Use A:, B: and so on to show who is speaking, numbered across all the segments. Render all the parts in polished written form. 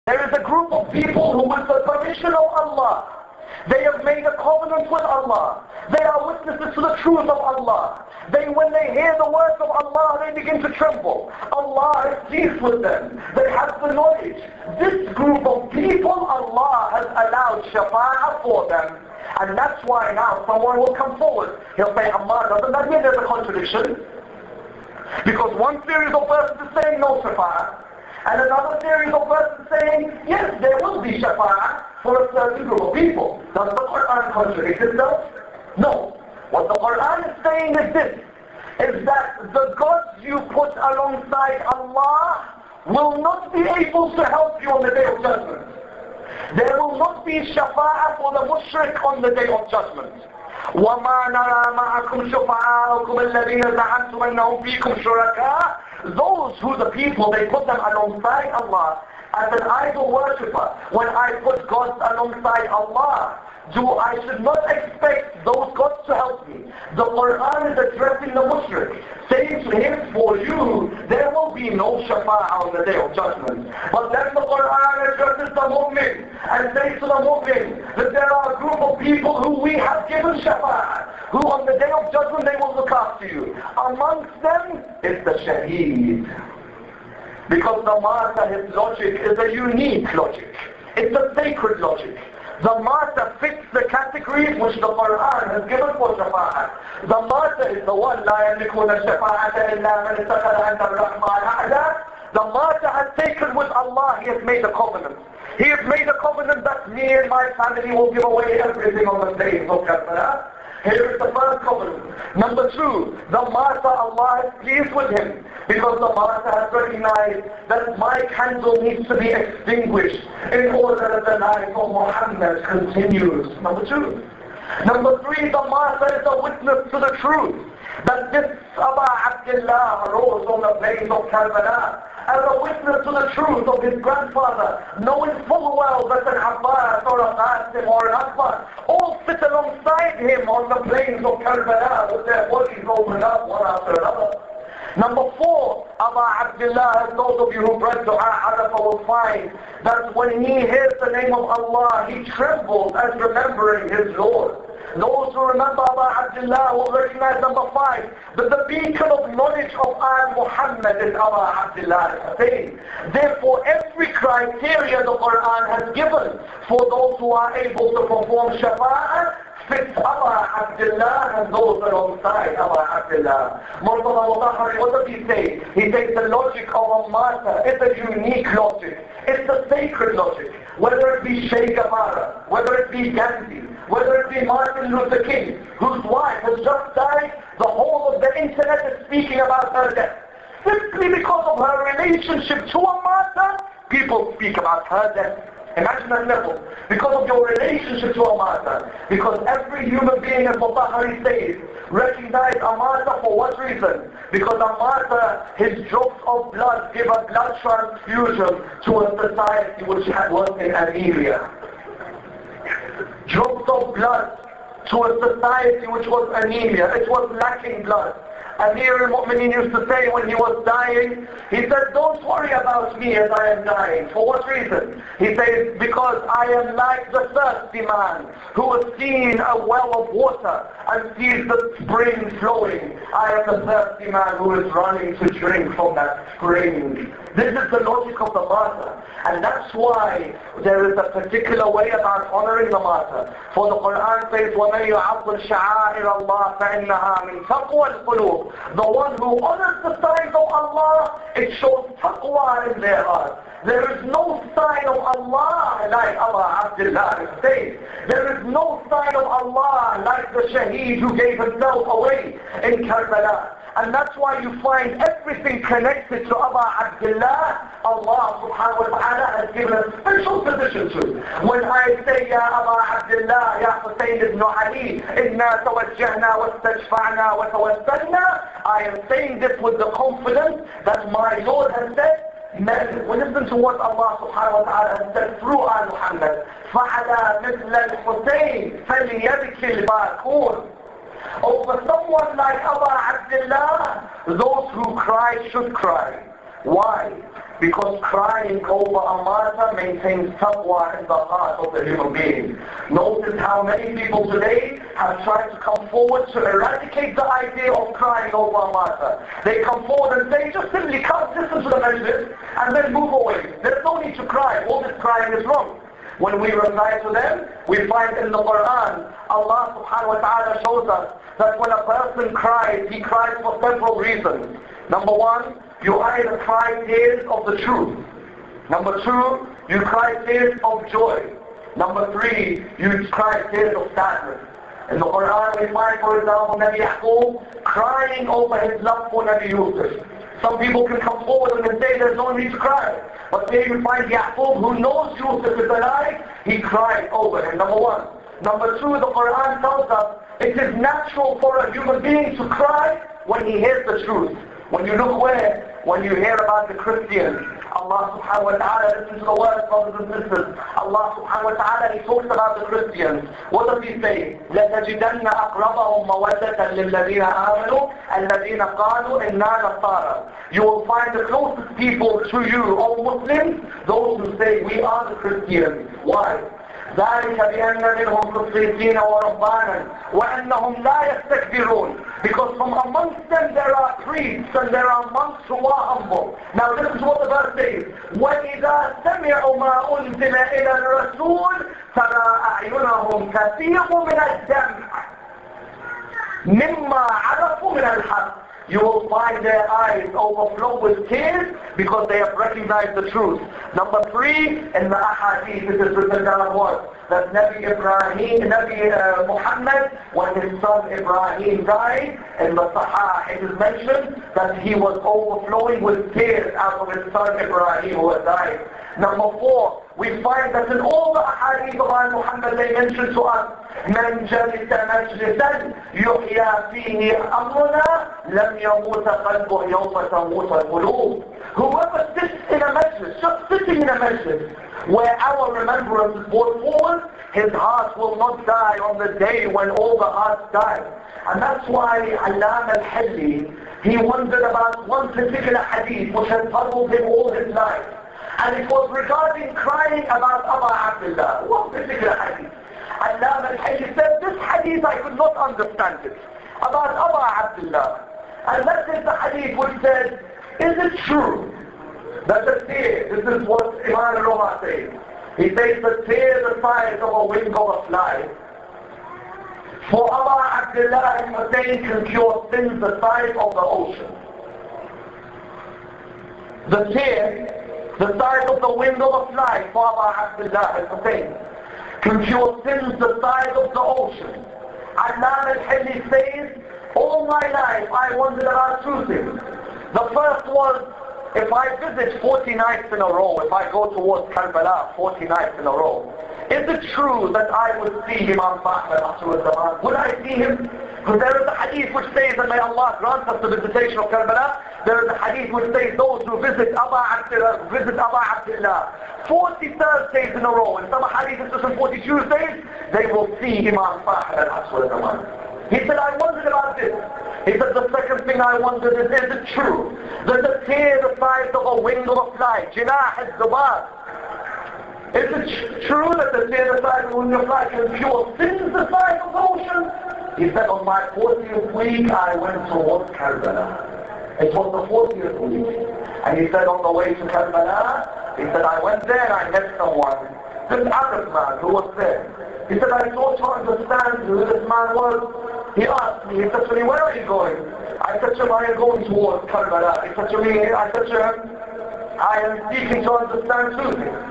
A: There is a group of people who, with the permission of Allah, they have made a covenant with Allah. They are witnesses to the truth of Allah. When they hear the words of Allah, they begin to tremble. Allah is pleased with them. They have the knowledge. This group of people, Allah has allowed shafa'ah for them. And that's why now someone will come forward. He'll say, Ammar, doesn't that mean there's a contradiction? Because one series of verses is saying no shafa'ah, and another series of verses saying, yes, there will be shafa'ah for a certain group of people. Does the Quran contradict itself? No. What the Quran is saying is this, is that the gods you put alongside Allah will not be able to help you on the day of judgment. There will not be shafa'ah for the mushrik on the day of judgment. وَمَا نَرَى مَعَكُمْ شُفَعَاءَكُمْ الَّذِينَ زَعَمْتُمْ أَنَّهُمْ فِيكُمْ شُرَكَاءَ. Those who the people, they put them alongside Allah as an idol worshipper. When I put gods alongside Allah, I should not expect those gods to help me. The Quran is addressing the mushrik, saying to him, for you, there will be no shafa'ah on the day of judgment. But then the Quran addresses the mu'min and says to the mu'min that there are a group of people who we have given shafa'ah, who on the day of judgment they will look after you. Amongst them is the shaheed. Because the martyr, his logic is a unique logic. It's a sacred logic. The martyr fits the categories which the Quran has given for shafa'ah. The martyr is the one, لا يملكون الشفاعة إلا من اتخذ عند الرحمن عهدا. The martyr has taken with Allah, he has made a covenant. He has made a covenant that me and my family will give away everything on the day of Karbala. Here is the first covenant. Number two, the martyr, Allah is pleased with him because the martyr has recognized that my candle needs to be extinguished in order that the life of Muhammad continues. Number two. Number three, the martyr is a witness to the truth that this Abu Abdullah rose on the plains of Karbala as a witness to the truth of his grandfather, knowing full well that an Abbas or a Qasim or an Akbar all sit alongside him on the plains of Karbala with their bodies rolled up one after another. Number four, Abu Abdullah, as those of you who read Dua Arafa will find that when he hears the name of Allah, he trembles as remembering his Lord. Those who remember Abu Abdullah will recognize number five, that the beacon of knowledge of Muhammad is Abu Abdullah. Therefore, every criteria the Quran has given for those who are able to perform shafa'ah fits Abu Abdullah and those alongside Abu Abdullah. Murtada Mutahari, what does he say? He says the logic of a martyr is a unique logic. It's a sacred logic. Whether it be Che Guevara, whether it be Gandhi, whether it be Martin Luther King, whose wife has just died, the whole of the internet is speaking about her death. Simply because of her relationship to a martyr, people speak about her death. Imagine that level. Because of your relationship to a martyr. Because every human being, as Mutahari says, recognize a martyr for what reason? Because a martyr, his drops of blood give a blood transfusion to a society which was in anemia. Drops of blood to a society which was anemia. It was lacking blood. Amir al-Mu'mineen used to say when he was dying, he said, don't worry about me as I am dying. For what reason? He says, because I am like the thirsty man who has seen a well of water and sees the spring flowing. I am the thirsty man who is running to drink from that spring. This is the logic of the martyr. And that's why there is a particular way about honoring the martyr. For the Quran says, وَمَنْ يُعَظِّمْ شَعَائِرَ اللَّهِ فَإِنَّهَا مِنْ تَقْوَى الْقُلُوبِ. The one who honors the signs of Allah, it shows taqwa in their heart. There is no sign of Allah like Abu Abdullah says. There is no sign of Allah like the shaheed who gave himself away in Karbala. And that's why you find everything connected to Abu Abdullah, Allah subhanahu wa ta'ala has given a special position to. When I say, Ya Abu Abdullah, Ya Hussein ibn Ali, Inna tawajjahna wastajfa'na wa tawassalna, I am saying this with the confidence that my Lord has said, listen to what Allah subhanahu wa ta'ala has said through Muhammad. فَعَلَى مِثْلَ الْحُسَيْنِ فَلْيَبْكِ الْبَاكُونَ. Over someone like Abu Abdullah, those who cry should cry. Why? Because crying over a matter maintains taqwa in the heart of the human being. Notice how many people today have tried to come forward to eradicate the idea of crying over a matter. They come forward and say, just simply come listen to the majlis and then move away. There's no need to cry. All this crying is wrong. When we reply to them, we find in the Quran, Allah subhanahu wa ta'ala shows us that when a person cries, he cries for several reasons. Number one, you either cry tears of the truth. Number two, you cry tears of joy. Number three, you cry tears of sadness. In the Quran we find, for example, Nabi Yaqub crying over his love for Nabi Yusuf. Some people can come forward and say there's no need to cry. But there you find Yaqub, who knows Yusuf is alive, he cried over him, number one. Number two, the Quran tells us it is natural for a human being to cry when he hears the truth. When you look where? When you hear about the Christians, Allah subhanahu wa ta'ala, listen to the words, brothers and sisters. Allah subhanahu wa ta'ala, He talks about the Christians. What does He say? لَتَجِدَنَّ أَقْرَبَهُمْ مَوَدَّةً لِلَّذِينَ آمَنُوا الَّذِينَ قَالُوا إِنَّا نَصَارَى. You will find the closest people to you, all Muslims, those who say, we are the Christians. Why? ذلك بأن منهم قسيسين ورهبانا وأنهم لا يستكبرون. Because from amongst them there are priests and there are monks who are humble. Now this is what the verse says. وَإِذَا سَمِعُوا مَا أُنزِلَ إِلَى الرَّسُولِ تَرَى أَعْيُنَهُمْ تَفِيضُ مِنَ الدَّمْعِ مِمَّا عَرَفُوا مِنَ الْحَقِّ. You will find their eyes overflow with tears because they have recognized the truth. Number three, in the ahadith, it is written down what? That Nabi Muhammad, when his son Ibrahim died, in the Sahih it is mentioned that he was overflowing with tears out of his son Ibrahim who had died. Number four, we find that in all the ahadith of Muhammad they mention to us, من جلس مجلسا يحيى فيه أمرنا لم يموت قلبه يوم تموت القلوب. Whoever sits in a majlis, just sitting in a majlis, where our remembrance is brought forward, his heart will not die on the day when all the hearts die. And that's why Allama al-Hilli, he wondered about one particular hadith which had puzzled him all his life. And it was regarding crying about Abu Abdullah. One particular hadith. Allama al-Hilli said, this hadith I could not understand it. About Abu Abdullah. And that is the hadith which said, is it true that the tear, this is what Imam al-Roma says, he says the tear the size of a wing of a fly. For Abu Abdullah al-Hussein can cure sins the size of the ocean. The tear, the size of the wing of a fly, for Abu Abdullah al-Hussein can cure sins the size of the ocean. Allama al-Hilli says, all my life I wondered about two things. The first was, if I visit 40 nights in a row, if I go towards Karbala 40 nights in a row, is it true that I would see Imam Ahmad afterwards? Would I see him? Because there is a hadith which says, and may Allah grant us the visitation of Karbala, there is a hadith which says those who visit Abu Abdullah 40 Thursdays in a row, and some hadith is 40 Tuesdays, they will see Imam Ahmad. He said, I wondered about this. He said, the second thing I wondered is it true that the tear the size of a wing of a fly, jinah al-zubar, is it true that the tear the size of a wing of a fly can cure sins the size of the ocean? He said, on my 40th week I went towards Karbala. It was the 40th week. And he said, on the way to Karbala, he said, I went there and I met someone, this Arab man who was there. He said, I sought to understand who this man was. He asked me, he said to me, where are you going? I said to him, I am going towards Karbala. He said to me, I said to him, I am seeking to understand two things.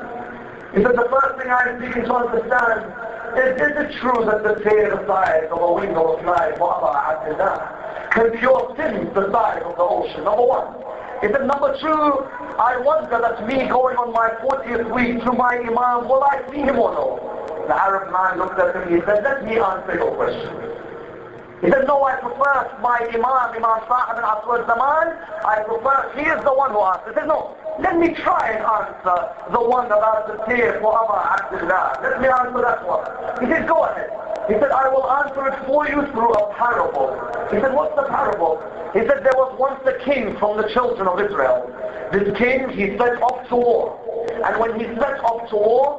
A: He said, the first thing I am seeking to understand is it true that the tear the size of a wing of a fly, Abu Abdullah, can cure sins the size of the ocean? Number one. He said, number two, I wonder that me going on my 40th week to my Imam, will I see him or no? The Arab man looked at him, he said, let me answer your question. He said, no, I prefer my Imam Sahib bin Aswad Zaman, I prefer, he is the one who asked. He said, no, let me try and answer the one about the tear for Abu Abdullah. Let me answer that one. He said, go ahead. He said, I will answer it for you through a parable. He said, what's the parable? He said, there was once a king from the children of Israel. This king, he set off to war. And when he set off to war,